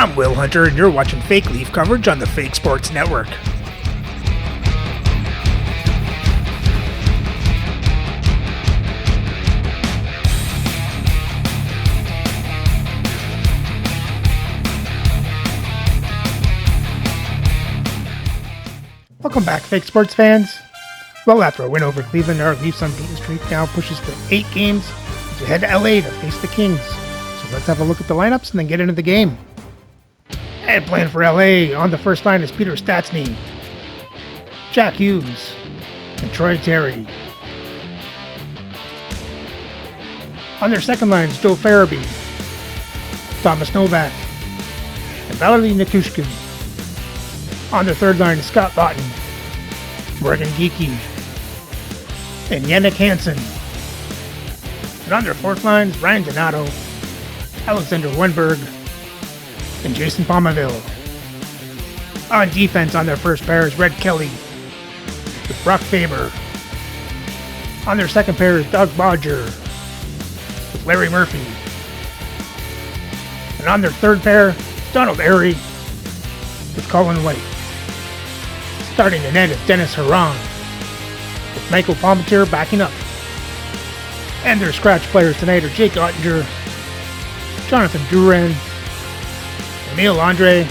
I'm Will Hunter, and you're watching Fake Leaf coverage on the Fake Sports Network. Welcome back, Fake Sports fans. Well, after a win over Cleveland, our Leafs unbeaten streak now pushes to 8 games as we head to LA to face the Kings. So let's have a look at the lineups and then get into the game. And playing for LA on the first line is Peter Stastny, Jack Hughes, and Troy Terry. On their second line is Joe Farabee, Thomas Novak, and Valery Nichushkin. On their third line is Scott Laughton, Morgan Geekie, and Yannick Hansen. And on their fourth line is Ryan Donato, Alexander Wenberg, and Jason Palmaville. On defense on their first pair is Red Kelly with Brock Faber. On their second pair is Doug Bodger with Larry Murphy. And on their third pair is Donald Airy with Colin White. Starting the net is Dennis Huron, with Michael Palmateer backing up. And their scratch players tonight are Jake Ottinger, Jonathan Duran, Emile Andre,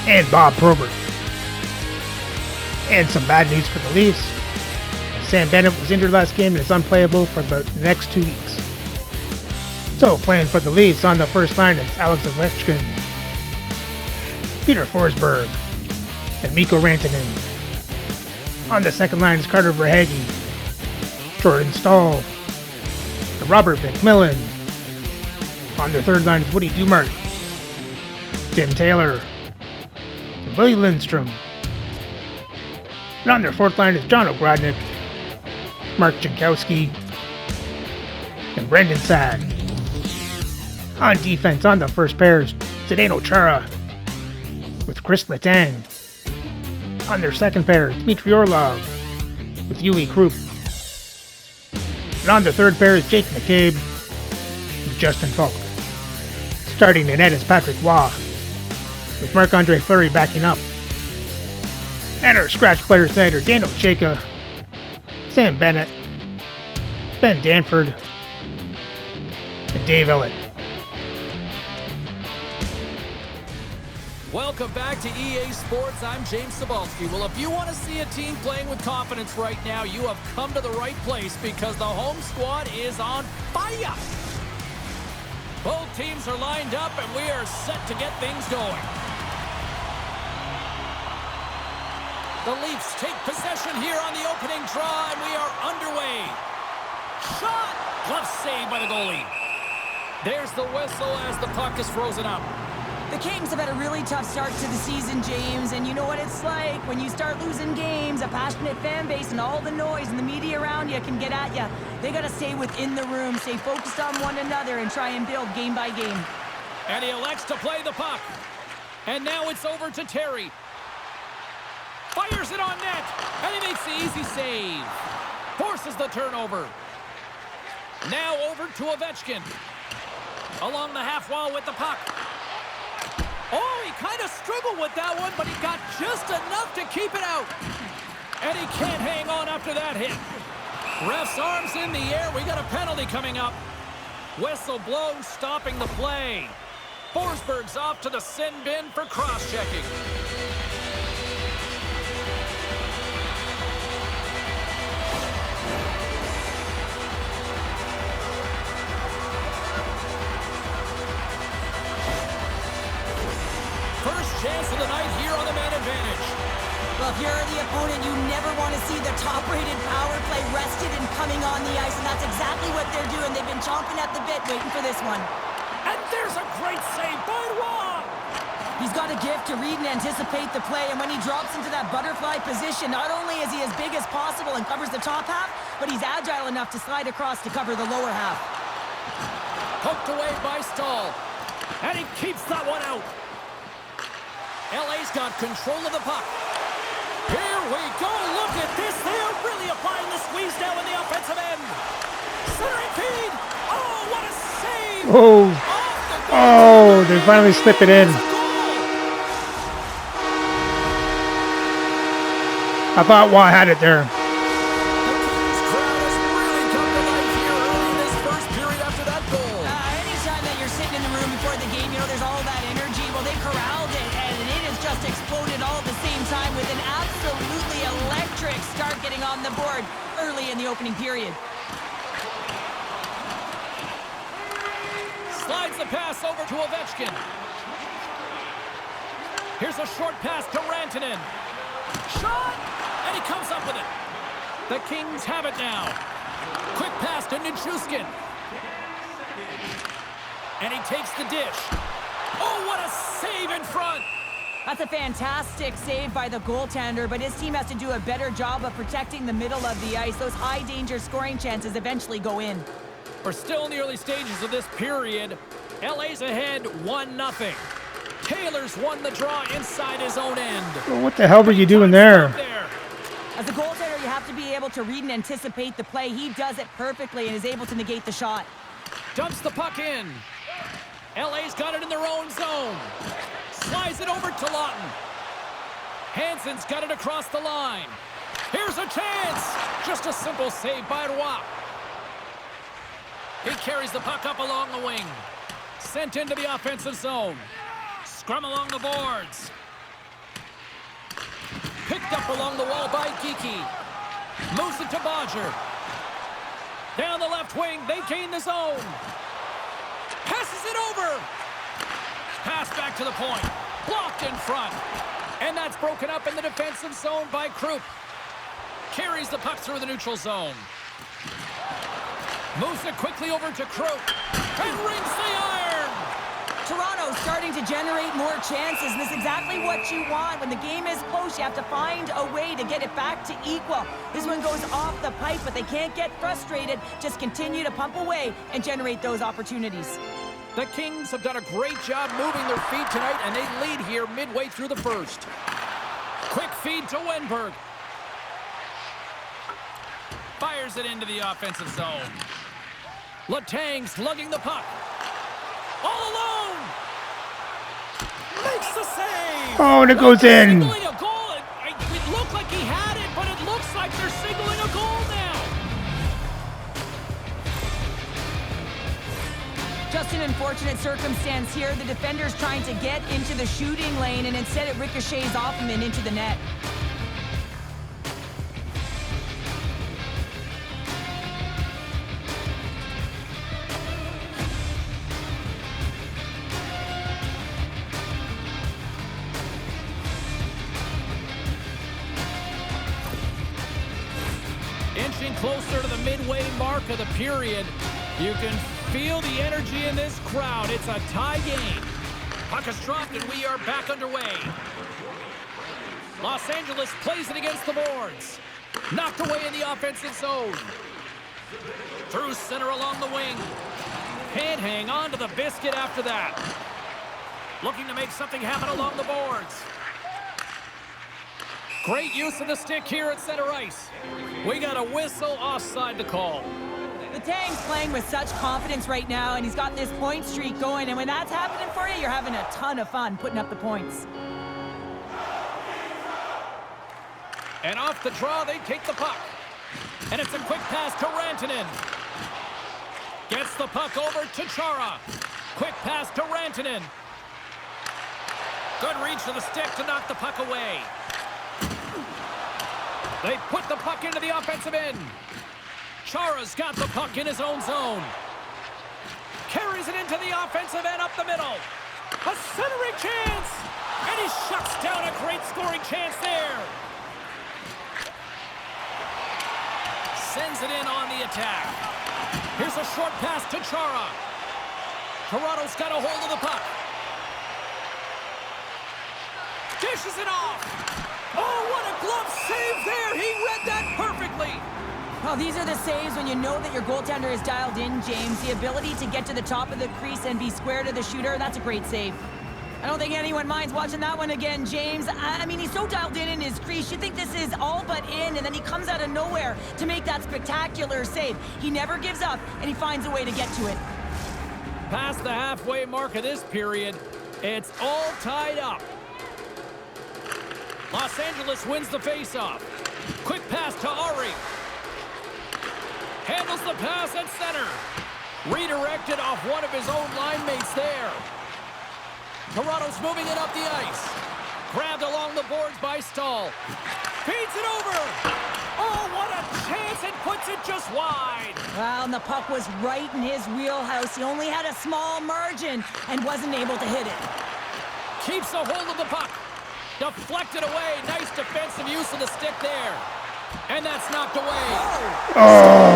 and Bob Probert. And some bad news for the Leafs. Sam Bennett was injured last game and is unplayable for about the next 2 weeks. So playing for the Leafs on the first line is Alex Ovechkin, Peter Forsberg, and Mikko Rantanen. On the second line is Carter Verhaeghe, Jordan Staal, and Robert McMillan. On their third line is Woody Dumart, Tim Taylor, and Willie Lindstrom. And on their fourth line is John Ogrodnik, Mark Jankowski, and Brendan Saad. On defense on the first pair is Zdeno Chara with Chris Letang. On their second pair, Dmitry Orlov with Yuli Krupp. And on the third pair is Jake McCabe with Justin Falk. Starting the net is Patrick Waugh with Marc-Andre Fleury backing up. And our scratch players tonight are Daniel Chayka, Sam Bennett, Ben Danford, and Dave Ellett. Welcome back to EA Sports. I'm James Cebulski. Well, if you want to see a team playing with confidence right now, you have come to the right place because the home squad is on fire. Both teams are lined up and we are set to get things going. The Leafs take possession here on the opening draw and we are underway. Shot! Glove saved by the goalie. There's the whistle as the puck is frozen up. The Kings have had a really tough start to the season, James, and you know what it's like when you start losing games. A passionate fan base and all the noise and the media around you can get at you. They got to stay within the room, stay focused on one another, and try and build game by game. And he elects to play the puck. And now it's over to Terry. Fires it on net, and he makes the easy save. Forces the turnover. Now over to Ovechkin. Along the half wall with the puck. Oh, he kind of struggled with that one, but he got just enough to keep it out. And he can't hang on after that hit. Ref's arms in the air. We got a penalty coming up. Whistle blown, stopping the play. Forsberg's off to the sin bin for cross-checking. First chance of the night here on the man advantage. Well, if you're the opponent, you never want to see the top-rated power play rested and coming on the ice, and that's exactly what they're doing. They've been chomping at the bit waiting for this one. And there's a great save by Waugh. He's got a gift to read and anticipate the play, and when he drops into that butterfly position, not only is he as big as possible and covers the top half, but he's agile enough to slide across to cover the lower half. Poked away by Staal. And he keeps that one out. LA's got control of the puck. Here we go. Look at this. They are really applying the squeeze down in the offensive end. Centering feed. Oh, what a save. Oh. Oh, they finally slip it in. I thought Watt had it there. The Kings crowd has really come to life here early in this first period after that goal. Anytime that you're sitting in the room before the game, you know there's all that energy. Well, they corralled it, and it has just exploded all at the same time with an absolutely electric start getting on the board early in the opening period. Slides the pass over to Ovechkin. Here's a short pass to Rantanen. Shot! And he comes up with it. The Kings have it now. Quick pass to Nichushkin. And he takes the dish. Oh, what a save in front! That's a fantastic save by the goaltender, but his team has to do a better job of protecting the middle of the ice. Those high-danger scoring chances eventually go in. We're still in the early stages of this period. LA's ahead 1-0. Taylor's won the draw inside his own end. Well, what the hell were you doing there? As a goaltender, you have to be able to read and anticipate the play. He does it perfectly and is able to negate the shot. Dumps the puck in. LA's got it in their own zone. Slides it over to Lawton. Hansen's got it across the line. Here's a chance. Just a simple save by Roy. He carries the puck up along the wing. Sent into the offensive zone. Scrum along the boards. Picked up along the wall by Geekie. Moves it to Bodger. Down the left wing, they gain the zone. Passes it over. Pass back to the point. Blocked in front. And that's broken up in the defensive zone by Krupp. Carries the puck through the neutral zone. Moves it quickly over to Krupp. And rings the iron. Toronto's starting to generate more chances, and this is exactly what you want. When the game is close, you have to find a way to get it back to equal. This one goes off the pipe, but they can't get frustrated. Just continue to pump away and generate those opportunities. The Kings have done a great job moving their feet tonight, and they lead here midway through the first. Quick feed to Wenberg. Fires it into the offensive zone. Letang's lugging the puck. All alone! Makes the save! Oh, and it goes in. Signaling a goal. It looked like he had it, but it looks like they're signaling a goal now. Just an unfortunate circumstance here. The defender's trying to get into the shooting lane, and instead it ricochets off him and into the net. Inching closer to the midway mark of the period. You can feel the energy in this crowd. It's a tie game. Puck is dropped and we are back underway. Los Angeles plays it against the boards. Knocked away in the offensive zone. Through center along the wing. Can't hang on to the biscuit after that. Looking to make something happen along the boards. Great use of the stick here at center ice. We got a whistle offside to call. Letang's playing with such confidence right now, and he's got this point streak going, and when that's happening for you, you're having a ton of fun putting up the points. And off the draw, they take the puck. And it's a quick pass to Rantanen. Gets the puck over to Chara. Quick pass to Rantanen. Good reach to the stick to knock the puck away. They put the puck into the offensive end. Chara's got the puck in his own zone. Carries it into the offensive end up the middle. A centering chance! And he shuts down a great scoring chance there. Sends it in on the attack. Here's a short pass to Chara. Toronto's got a hold of the puck. Dishes it off. Oh, what a glove save there! He read that perfectly! Well, these are the saves when you know that your goaltender is dialed in, James. The ability to get to the top of the crease and be square to the shooter, that's a great save. I don't think anyone minds watching that one again, James. I mean, he's so dialed in his crease. You think this is all but in, and then he comes out of nowhere to make that spectacular save. He never gives up, and he finds a way to get to it. Past the halfway mark of this period, it's all tied up. Los Angeles wins the faceoff. Quick pass to Ari. Handles the pass at center. Redirected off one of his own line mates there. Toronto's moving it up the ice. Grabbed along the boards by Stahl. Feeds it over. Oh, what a chance. It puts it just wide. Well, and the puck was right in his wheelhouse. He only had a small margin and wasn't able to hit it. Keeps a hold of the puck. Deflected away. Nice defensive use of the stick there. And that's knocked away. Oh.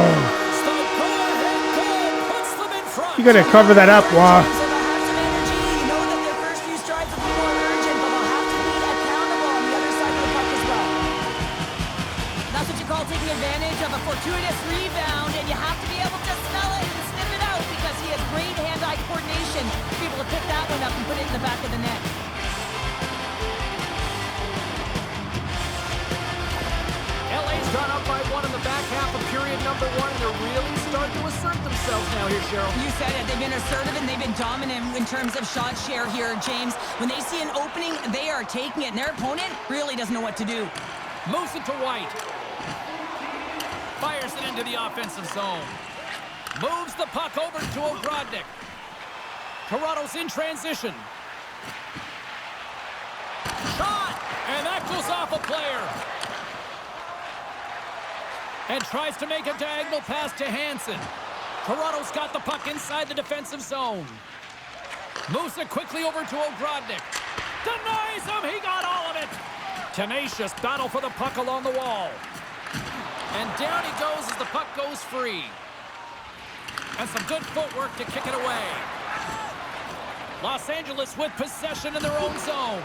The go-ahead goal puts them in front. You gotta cover that up, Wah. They'll have some energy. You know that their first few strides will be more urgent, but they'll have to be accountable on the other side of the puck as well. That's what you call taking advantage of a fortuitous rebound, and you have to be able to smell it and sniff it out because he has great hand-eye coordination to be able to pick that one up and put it in the back of the net. LA's gone up by one in the back half of period number one, and they're really starting to assert themselves now here, Cheryl. You said it. They've been assertive and they've been dominant in terms of shot share here, James. When they see an opening, they are taking it, and their opponent really doesn't know what to do. Moves it to White. Fires it into the offensive zone. Moves the puck over to Ogrodnik. Toronto's in transition. Shot! And that goes off a player. And tries to make a diagonal pass to Hansen. Toronto's got the puck inside the defensive zone. Moves it quickly over to Ogrodnik. Denies him! He got all of it! Tenacious battle for the puck along the wall. And down he goes as the puck goes free. And some good footwork to kick it away. Los Angeles with possession in their own zone.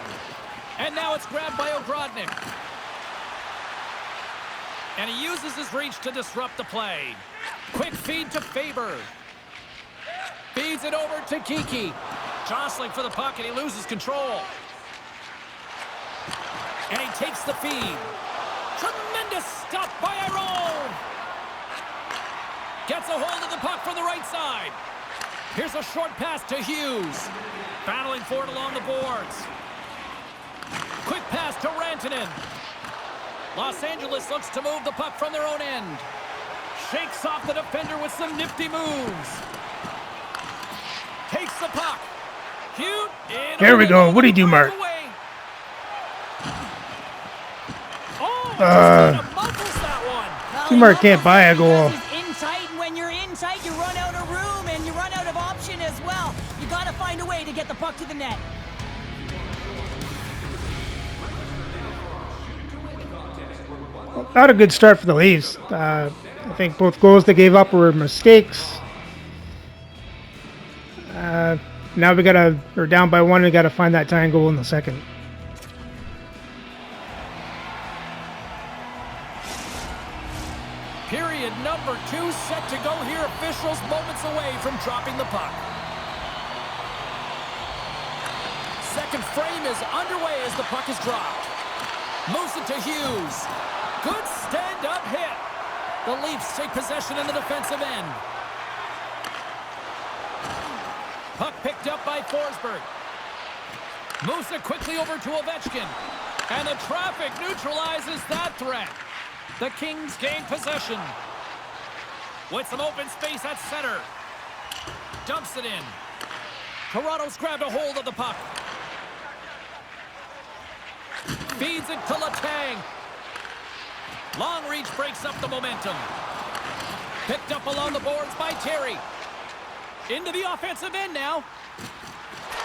And now it's grabbed by Ogrodnik. And he uses his reach to disrupt the play. Quick feed to Faber. Feeds it over to Kiki. Jostling for the puck, and he loses control. And he takes the feed. Tremendous stop by Iron. Gets a hold of the puck from the right side. Here's a short pass to Hughes. Battling for it along the boards. Quick pass to Rantanen. Los Angeles looks to move the puck from their own end. Shakes off the defender with some nifty moves. Takes the puck. Cute. There we go. What do you do, Mark? Mark can't buy a goal. In tight, and when you're in tight, you run out of room and you run out of option as well. You got to find a way to get the puck to the net. Not a good start for the Leafs. I think both goals they gave up were mistakes. Now we're down by one. We got to find that tying goal in the second. Period number 2 set to go here. Officials moments away from dropping the puck. Second frame is underway as the puck is dropped. Moves it to Hughes. Good stand-up hit. The Leafs take possession in the defensive end. Puck picked up by Forsberg. Moves it quickly over to Ovechkin. And the traffic neutralizes that threat. The Kings gain possession. With some open space at center. Dumps it in. Toronto's grabbed a hold of the puck. Feeds it to Letang. Long reach breaks up the momentum. Picked up along the boards by Terry. Into the offensive end now.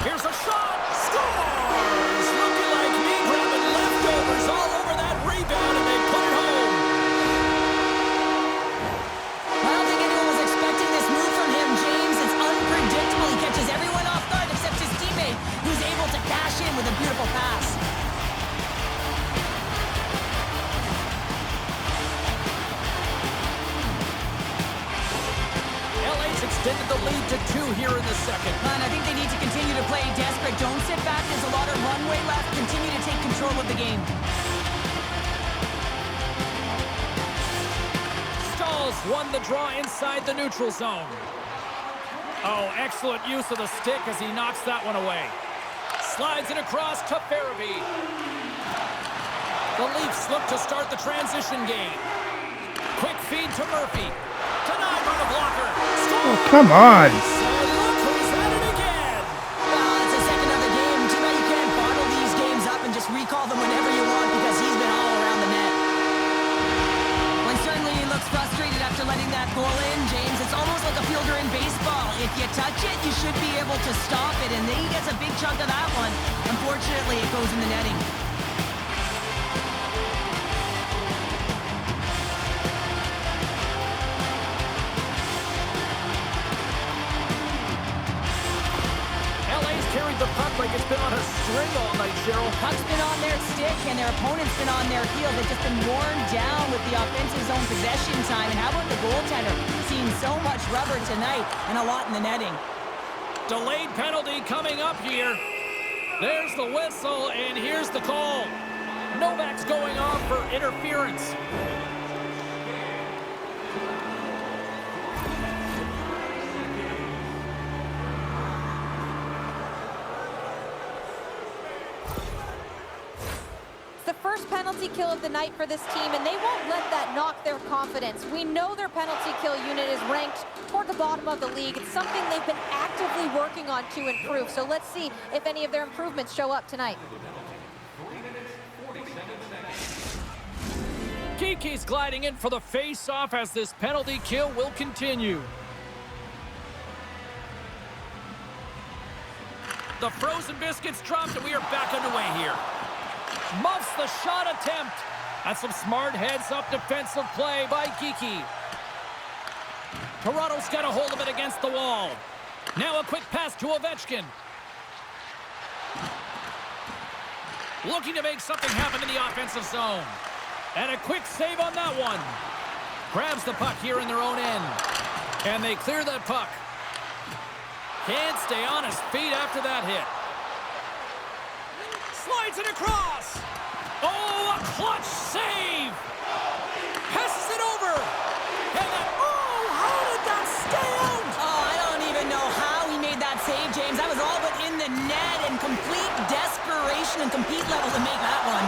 Here's a shot. Scores! Looking like me grabbing leftovers all over that rebound, and they put it home. I don't think anyone was expecting this move from him, James. It's unpredictable. He catches everyone off guard except his teammate, who's able to cash in with a beautiful pass. Extended the lead to 2 here in the second. And I think they need to continue to play desperate. Don't sit back. There's a lot of runway left. Continue to take control of the game. Stahls won the draw inside the neutral zone. Oh, excellent use of the stick as he knocks that one away. Slides it across to Farabee. The Leafs look to start the transition game. Quick feed to Murphy. Denied by the blocker. Oh, come on. So look who's at it again. Well, it's the second of the game. Too bad you can't bottle these games up and just recall them whenever you want because he's been all around the net. When certainly he looks frustrated after letting that goal in, James, it's almost like a fielder in baseball. If you touch it, you should be able to stop it, and then he gets a big chunk of that one. Unfortunately, it goes in the netting. LA's carried the puck like it's been on a string all night, Cheryl. Puck's been on their stick, and their opponent's been on their heels. They've just been worn down with the offensive zone possession time. And how about the goaltender? Seeing so much rubber tonight and a lot in the netting. Delayed penalty coming up here. There's the whistle, and here's the call. Novak's going off for interference. It's the first penalty kill of the night for this team, and they won't let that knock their confidence. We know their penalty kill unit is ranked toward the bottom of the league. It's something they've been actively working on to improve. So let's see if any of their improvements show up tonight. Geeky's gliding in for the face-off as this penalty kill will continue. The frozen biscuits dropped, and we are back underway here. Muffs the shot attempt. That's some smart heads-up defensive play by Geeky. Toronto's got a hold of it against the wall. Now a quick pass to Ovechkin. Looking to make something happen in the offensive zone. And a quick save on that one. Grabs the puck here in their own end. And they clear that puck. Can't stay on his feet after that hit. Slides it across. Oh, a clutch save. Passes it over. And then, oh, how did that stay out? Oh, I don't even know how he made that save, James. That was all but in the net and complete desperation and compete level to make that one.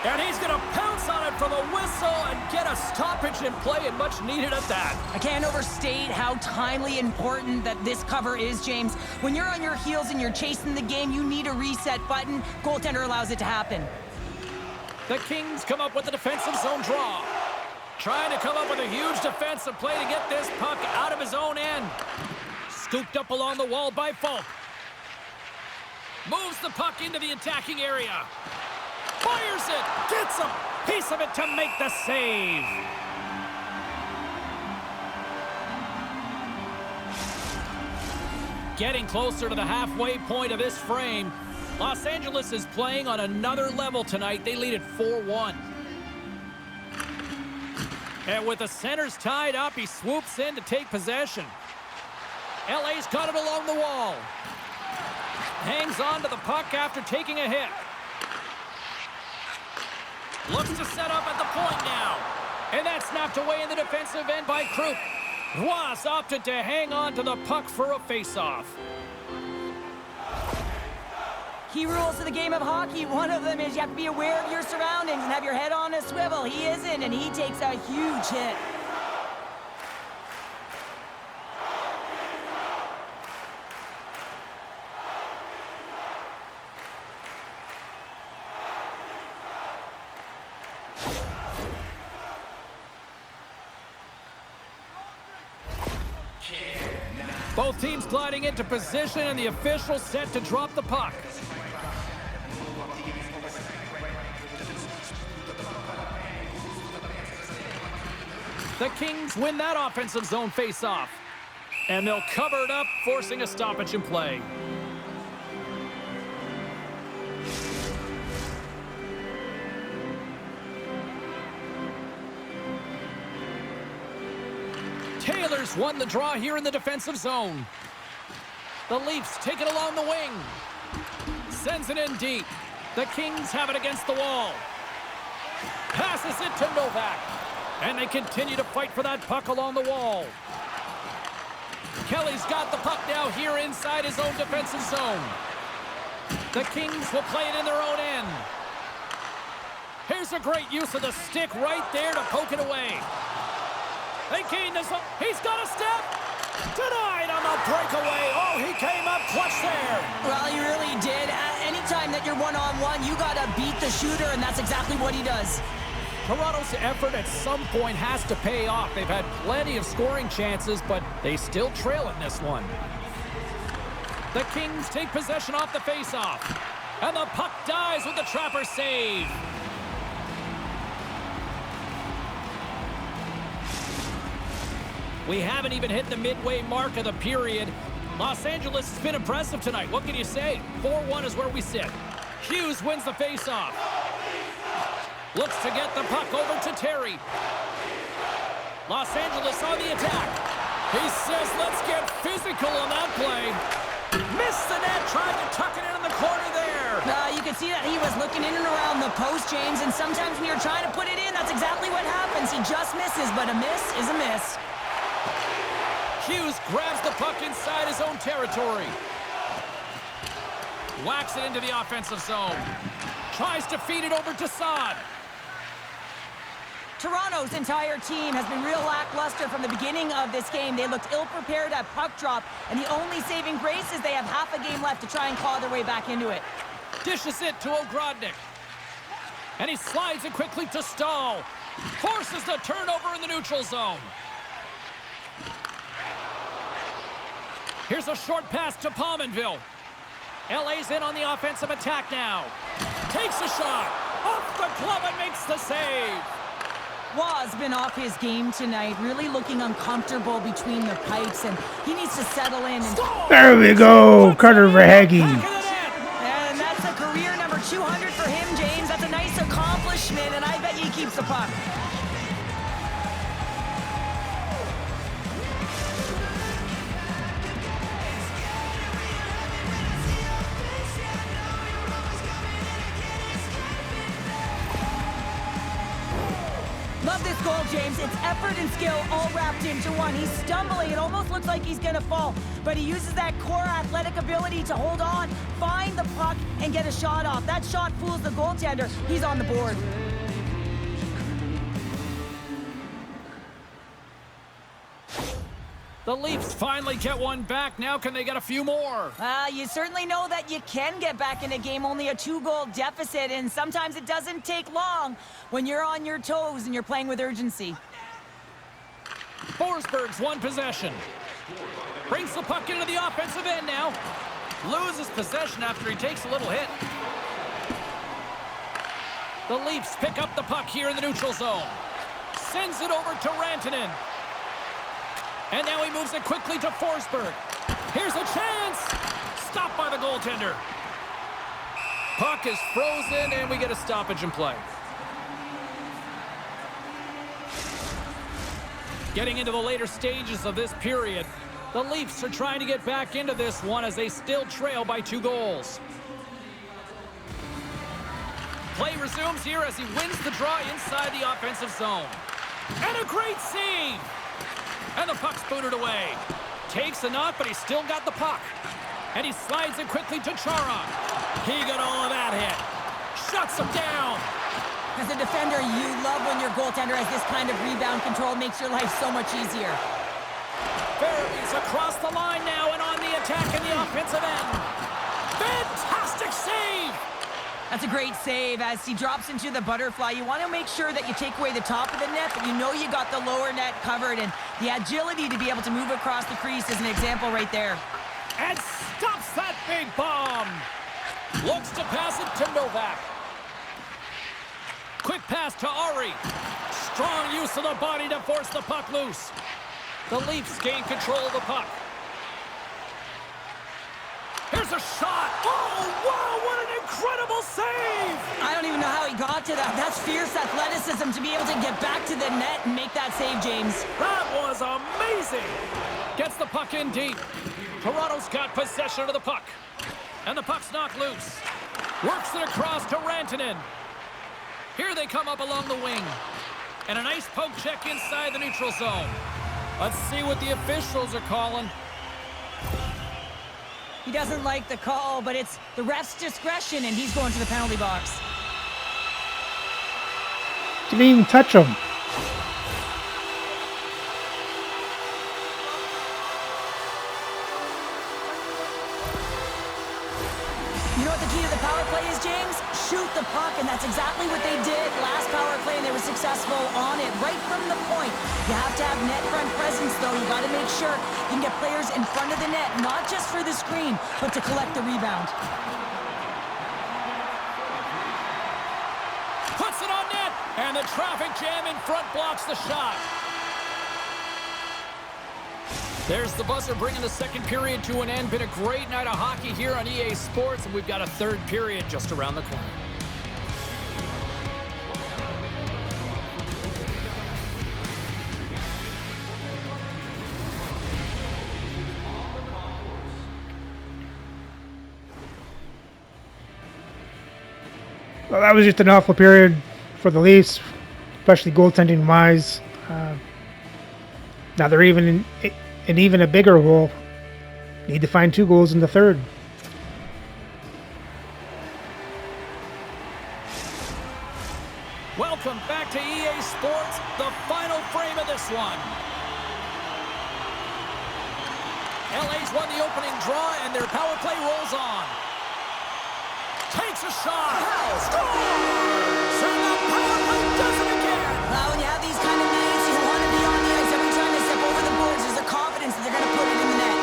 And he's going to pounce on it for the whistle and get a stoppage in play, and much needed at that. I can't overstate how timely important that this cover is, James. When you're on your heels and you're chasing the game, you need a reset button. Goaltender allows it to happen. The Kings come up with the defensive zone draw. Trying to come up with a huge defensive play to get this puck out of his own end. Scooped up along the wall by Falk. Moves the puck into the attacking area. Fires it, gets a piece of it to make the save. Getting closer to the halfway point of this frame. Los Angeles is playing on another level tonight. They lead at 4-1. And with the centers tied up, he swoops in to take possession. LA's got it along the wall. Hangs on to the puck after taking a hit. Looks to set up at the point now. And that's snapped away in the defensive end by Krupp. Ross opted to hang on to the puck for a face-off. Key rules to the game of hockey. One of them is you have to be aware of your surroundings and have your head on a swivel. He isn't, and he takes a huge hit. Both teams gliding into position, and the official set to drop the puck. The Kings win that offensive zone face-off. And they'll cover it up, forcing a stoppage in play. Taylor's won the draw here in the defensive zone. The Leafs take it along the wing. Sends it in deep. The Kings have it against the wall. Passes it to Novak. And they continue to fight for that puck along the wall. Kelly's got the puck now here inside his own defensive zone. The Kings will play it in their own end. Here's a great use of the stick right there to poke it away. They gain this. He's got a step. Denied on the breakaway. Oh, he came up clutch there. Well, he really did. Anytime that you're one-on-one, you got to beat the shooter, and that's exactly what he does. Toronto's effort at some point has to pay off. They've had plenty of scoring chances, but they still trail in this one. The Kings take possession off the faceoff. And the puck dies with the Trapper save. We haven't even hit the midway mark of the period. Los Angeles has been impressive tonight. What can you say? 4-1 is where we sit. Hughes wins the faceoff. Looks to get the puck over to Terry. Los Angeles on the attack. He says, let's get physical on that play. Missed the net, tried to tuck it in the corner there. You can see that he was looking in and around the post, James, and sometimes when you're trying to put it in, that's exactly what happens. He just misses, but a miss is a miss. Hughes grabs the puck inside his own territory. Whacks it into the offensive zone. Tries to feed it over to Saad. Toronto's entire team has been real lackluster from the beginning of this game. They looked ill-prepared at puck drop, and the only saving grace is they have half a game left to try and claw their way back into it. Dishes it to Ogrodnik. And he slides it quickly to Stahl. Forces the turnover in the neutral zone. Here's a short pass to Pominville. LA's in on the offensive attack now. Takes a shot. Off the glove and makes the save. Waugh's been off his game tonight, really looking uncomfortable between the pipes, and he needs to settle in. There we go, Carter Verhaeghe. And that's a career number 200 for him, James. That's a nice accomplishment, and I bet he keeps the puck. Love this goal, James. It's effort and skill all wrapped into one. He's stumbling. It almost looks like he's gonna fall, but he uses that core athletic ability to hold on, find the puck, and get a shot off. That shot fools the goaltender. He's on the board. The Leafs finally get one back. Now can they get a few more? You certainly know that you can get back in a game, only a 2-goal deficit, and sometimes it doesn't take long when you're on your toes and you're playing with urgency. Forsberg's won possession. Brings the puck into the offensive end now. Loses possession after he takes a little hit. The Leafs pick up the puck here in the neutral zone. Sends it over to Rantanen. And now he moves it quickly to Forsberg. Here's a chance. Stopped by the goaltender. Puck is frozen, and we get a stoppage in play. Getting into the later stages of this period, the Leafs are trying to get back into this one as they still trail by 2 goals. Play resumes here as he wins the draw inside the offensive zone. And a great save. And the puck's booted away. Takes a knock, but he's still got the puck. And he slides it quickly to Chara. He got all of that hit. Shuts him down. As a defender, you love when your goaltender has this kind of rebound control. Makes your life so much easier. Barry's across the line now and on the attack in the offensive end. Fantastic save. That's a great save as he drops into the butterfly. You want to make sure that you take away the top of the net, but you know you got the lower net covered, and the agility to be able to move across the crease is an example right there. And stops that big bomb. Looks to pass it to Novak. Quick pass to Ari. Strong use of the body to force the puck loose. The Leafs gain control of the puck. Here's a shot. Oh, wow, what an incredible save. I don't even know how he got to that. That's fierce athleticism to be able to get back to the net and make that save, James. That was amazing. Gets the puck in deep. Toronto's got possession of the puck. And the puck's knocked loose. Works it across to Rantanen. Here they come up along the wing. And a nice poke check inside the neutral zone. Let's see what the officials are calling. He doesn't like the call, but it's the ref's discretion, and he's going to the penalty box. Didn't even touch him. You know what the key to the power play is, James? Shoot the puck, and that's exactly what they did last power play, and they were successful on it right from the point. You have to have net front presence, though. You got to make sure you can get players in front of the net, not just for the screen, but to collect the rebound. Puts it on net, and the traffic jam in front blocks the shot. There's the buzzer bringing the second period to an end. Been a great night of hockey here on EA Sports, and we've got a third period just around the corner. Well, that was just an awful period for the Leafs, especially goaltending-wise. Now they're even in even a bigger hole. Need to find 2 goals in the third. Welcome back to EA Sports, the final frame of this one. LA's won the opening draw, and their power play rolls on. Takes a shot. Scores! And the power play does it again. Well, when you have these kind of nights, you want to be on the ice every time they step over the boards. There's a confidence that they're going to put it in the net.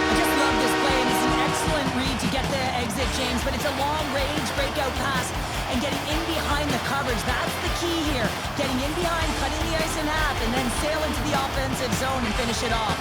I just love this play, and it's an excellent read to get the exit, James, but it's a long-range breakout pass, and getting in behind the coverage, that's the key here. Getting in behind, cutting the ice in half, and then sail into the offensive zone and finish it off.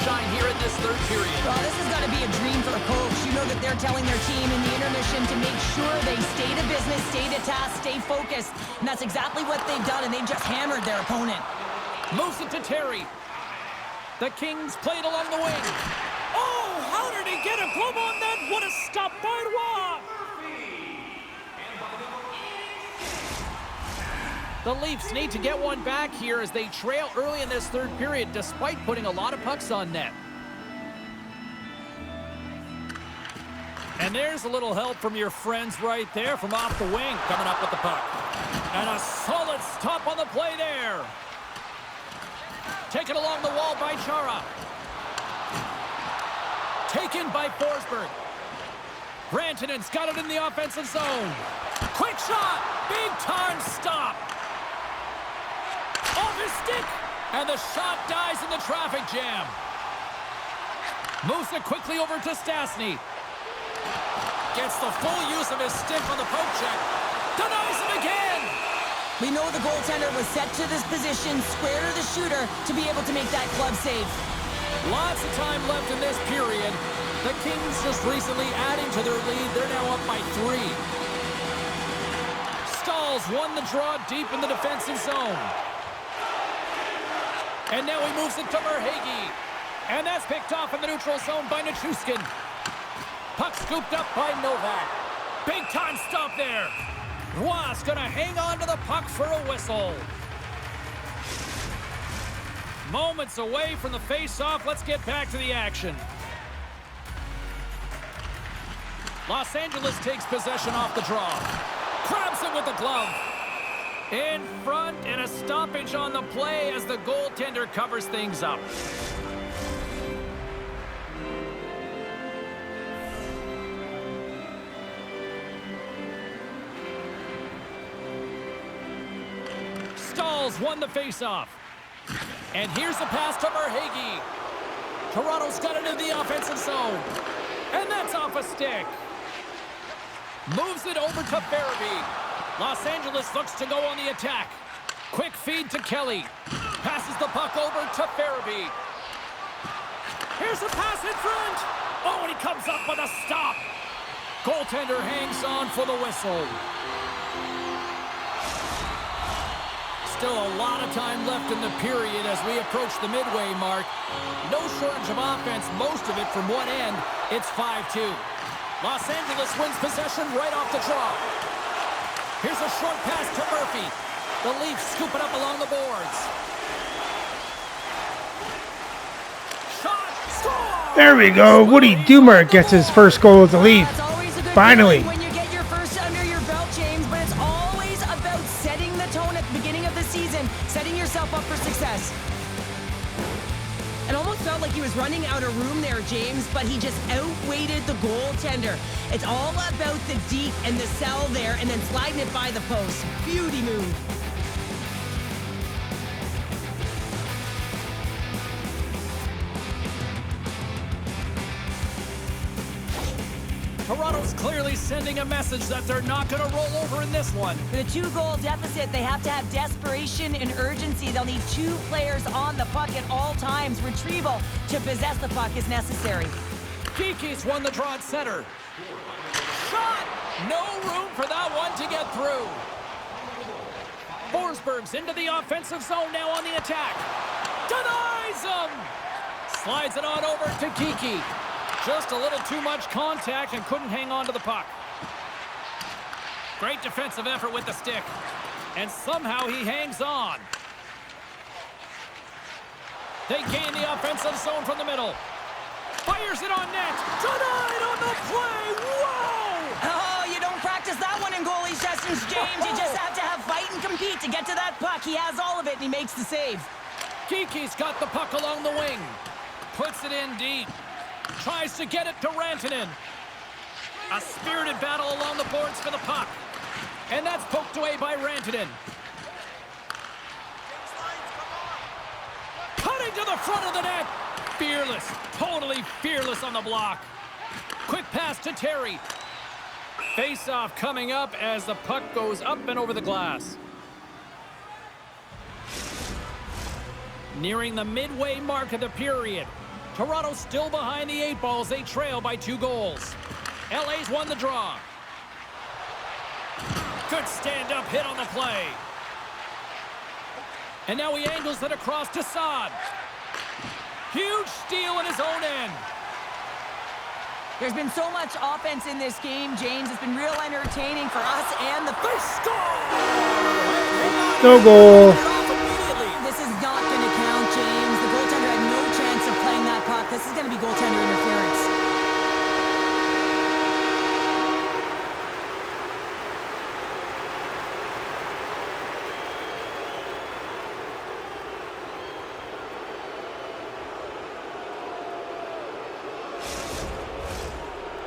Shine here in this third period. Well, this has got to be a dream for a coach. You know that they're telling their team in the intermission to make sure they stay to business, stay to task, stay focused. And that's exactly what they've done, and they've just hammered their opponent. Moves it to Terry. The Kings played along the wing. Oh, how did he get a glove on that? What a stop by Roy! The Leafs need to get one back here as they trail early in this third period, despite putting a lot of pucks on net. And there's a little help from your friends right there from off the wing, coming up with the puck. And a solid stop on the play there. Taken along the wall by Chara. Taken by Forsberg. Rantanen's got it in the offensive zone. Quick shot! Big time stop! Off his stick! And the shot dies in the traffic jam. Moves it quickly over to Stastny. Gets the full use of his stick on the poke check. Denies him again! We know the goaltender was set to this position, square to the shooter, to be able to make that glove save. Lots of time left in this period. The Kings just recently adding to their lead. They're now up by 3. Stahls won the draw deep in the defensive zone. And now he moves it to Verhaeghe. And that's picked off in the neutral zone by Nichushkin. Puck scooped up by Novak. Big time stop there. Roy's gonna hang on to the puck for a whistle. Moments away from the face-off. Let's get back to the action. Los Angeles takes possession off the draw. Grabs it with the glove. In front, and a stoppage on the play as the goaltender covers things up. Stahls won the faceoff. And here's the pass to Verhaeghe. Toronto's got it in the offensive zone. And that's off a stick. Moves it over to Farabee. Los Angeles looks to go on the attack. Quick feed to Kelly. Passes the puck over to Farabee. Here's a pass in front. Oh, and he comes up with a stop. Goaltender hangs on for the whistle. still a lot of time left in the period as we approach the midway mark. No shortage of offense, most of it from one end. It's 5-2. Los Angeles wins possession right off the draw. Here's a short pass to Murphy. The Leafs scoop it up along the boards. Shot, score! There we go. Woody Dumer gets his first goal as a Leaf. That's always a good Finally. feeling when you get your first under your belt, James, but it's always about setting the tone at the beginning of the season, setting yourself up for success. It almost felt like he was running out of room there, James, but he just outweighted the goaltender. It's all about the deke and the cell there and then sliding it by the post. Beauty move. Toronto's clearly sending a message that they're not going to roll over in this one. With a 2-goal deficit, they have to have desperation and urgency. They'll need 2 players on the puck at all times. Retrieval to possess the puck is necessary. Kiki's won the draw at center. Shot! No room for that one to get through. Forsberg's into the offensive zone now on the attack. Denies him! Slides it on over to Kiki. Just a little too much contact and couldn't hang on to the puck. Great defensive effort with the stick. And somehow he hangs on. They gain the offensive zone from the middle. Fires it on net. Denied on the play. Whoa! Oh, you don't practice that one in goalie sessions, James. You just have to have fight and compete to get to that puck. He has all of it, and he makes the save. Kiki's got the puck along the wing. Puts it in deep. Tries to get it to Rantanen. A spirited battle along the boards for the puck. And that's poked away by Rantanen. Cutting to the front of the net. Fearless. Totally fearless on the block. Quick pass to Terry. Face-off coming up as the puck goes up and over the glass. Nearing the midway mark of the period. Toronto still behind the 8 balls. They trail by 2 goals. LA's won the draw. Good stand-up hit on the play. And now he angles it across to Saad. Huge steal at his own end. There's been so much offense in this game, James. It's been real entertaining for us and the... They score! No goal. This is not going to count, James. The goaltender had no chance of playing that puck. This is going to be goaltender interference.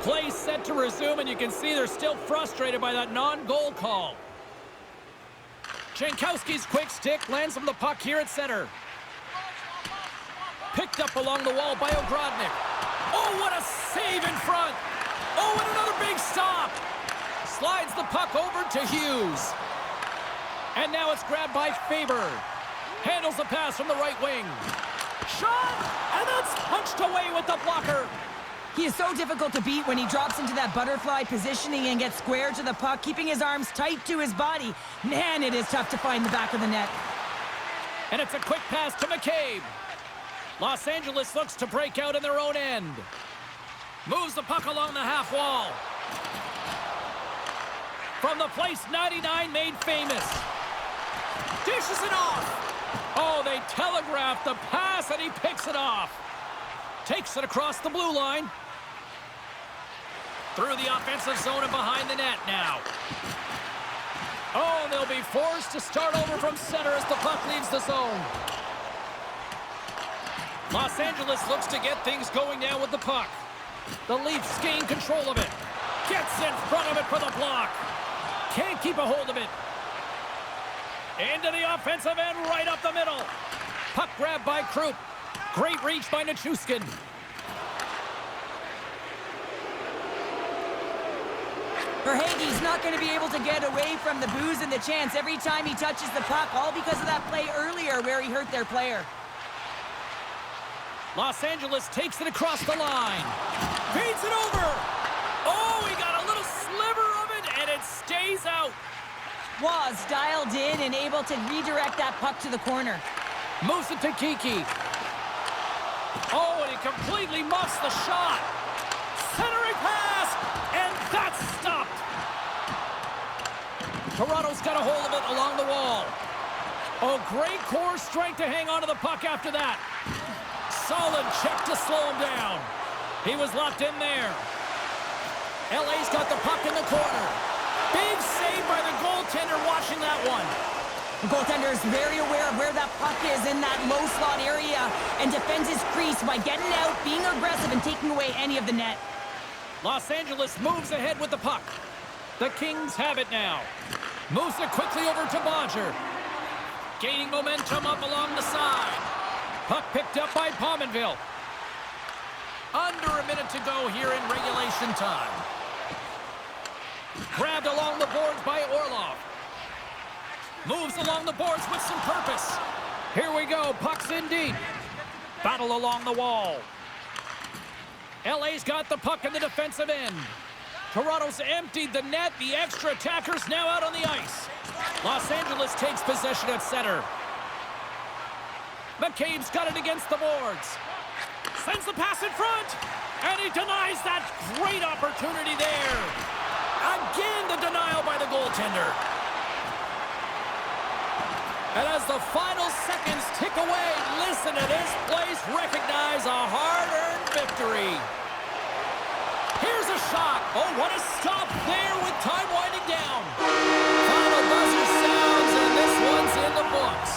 Play set to resume, and you can see they're still frustrated by that non-goal call. Jankowski's quick stick lands him the puck here at center. Picked up along the wall by Ogrodnik. Oh, what a save in front. Oh, and another big stop. Slides the puck over to Hughes. And now it's grabbed by Faber. Handles the pass from the right wing. Shot! And that's punched away with the blocker. He is so difficult to beat when he drops into that butterfly positioning and gets square to the puck, keeping his arms tight to his body. Man, it is tough to find the back of the net. And it's a quick pass to McCabe. Los Angeles looks to break out in their own end. Moves the puck along the half wall. From the place 99 made famous. Dishes it off. Oh, they telegraphed the pass and he picks it off. Takes it across the blue line. Through the offensive zone and behind the net now. Oh, they'll be forced to start over from center as the puck leaves the zone. Los Angeles looks to get things going now with the puck. The Leafs gain control of it. Gets in front of it for the block. Can't keep a hold of it. Into the offensive end, right up the middle. Puck grab by Krupp. Great reach by Nichushkin. Verhaeghe's not going to be able to get away from the booze and the chance every time he touches the puck, all because of that play earlier where he hurt their player. Los Angeles takes it across the line. Feeds it over. Oh, he got a little sliver of it, and it stays out. was dialed in and able to redirect that puck to the corner. Moves it to Kiki. Oh, and he completely muffs the shot. Centering pass, and that's stopped. Toronto's got a hold of it along the wall. Oh, great core strength to hang on to the puck after that. Solid check to slow him down. He was locked in there. LA's got the puck in the corner. Big save by the goaltender watching that one. The goaltender is very aware of where that puck is in that low slot area and defends his crease by getting out, being aggressive, and taking away any of the net. Los Angeles moves ahead with the puck. The Kings have it now. Moves it quickly over to Bodger. Gaining momentum up along the side. Puck picked up by Pominville. Under a minute to go here in regulation time. Grabbed along the boards by Orlov. Moves along the boards with some purpose. Here we go. Puck's in deep. Battle along the wall. LA's got the puck in the defensive end. Toronto's emptied the net. The extra attackers now out on the ice. Los Angeles takes possession at center. McCabe's got it against the boards. Sends the pass in front. And he denies that great opportunity there. Again, the denial by the goaltender. And as the final seconds tick away, listen to this place recognize a hard-earned victory. Here's a shot. Oh, what a stop there with time winding down. Final buzzer sounds, and this one's in the books.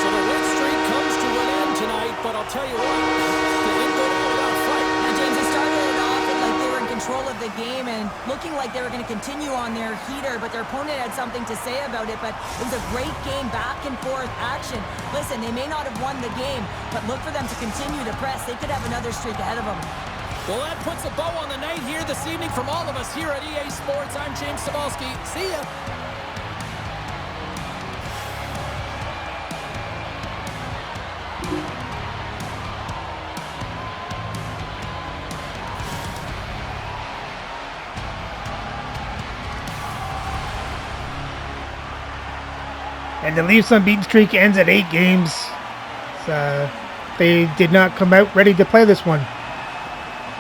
So the win streak comes to an end tonight, but I'll tell you what, they didn't go down without a fight. Now, James, they started it off like they were in control of the game and looking like they were going to continue on their heater, but their opponent had something to say about it. But it was a great game, back and forth action. Listen, they may not have won the game, but look for them to continue to press. They could have another streak ahead of them. Well, that puts a bow on the night here this evening from all of us here at EA Sports. I'm James Cebulski. See ya. And the Leafs unbeaten streak ends at 8 games. They did not come out ready to play this one.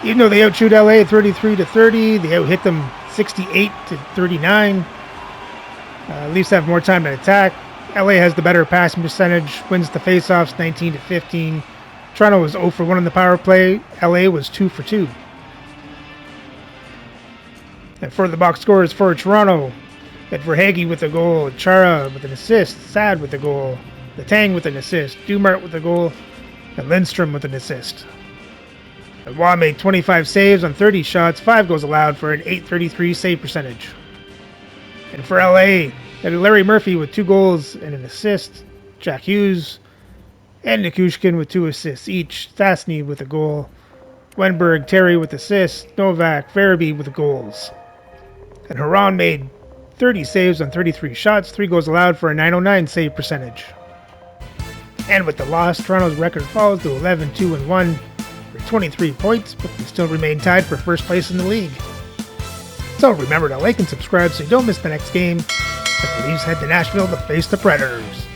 Even though they outshoot LA 33-30, they out-hit them 68-39. Leafs have more time to attack. LA has the better passing percentage, wins the faceoffs 19-15. Toronto was 0 for 1 on the power play. LA was 2 for 2. And for the box scores for Toronto, Verhaeghe with a goal, Chara with an assist, Sad with a goal, Letang with an assist, Dumart with a goal, and Lindstrom with an assist. And Waugh made 25 saves on 30 shots, 5 goals allowed for an .833 save percentage. And for LA, had Larry Murphy with 2 goals and an assist, Jack Hughes and Nikushkin with 2 assists each, Stastny with a goal, Wenberg, Terry with assists, Novak, Farabee with goals. And Huron made 30 saves on 33 shots, 3 goals allowed for a .909 save percentage. And with the loss, Toronto's record falls to 11-2-1 for 23 points, but they still remain tied for first place in the league. So remember to like and subscribe so you don't miss the next game as the Leafs head to Nashville to face the Predators.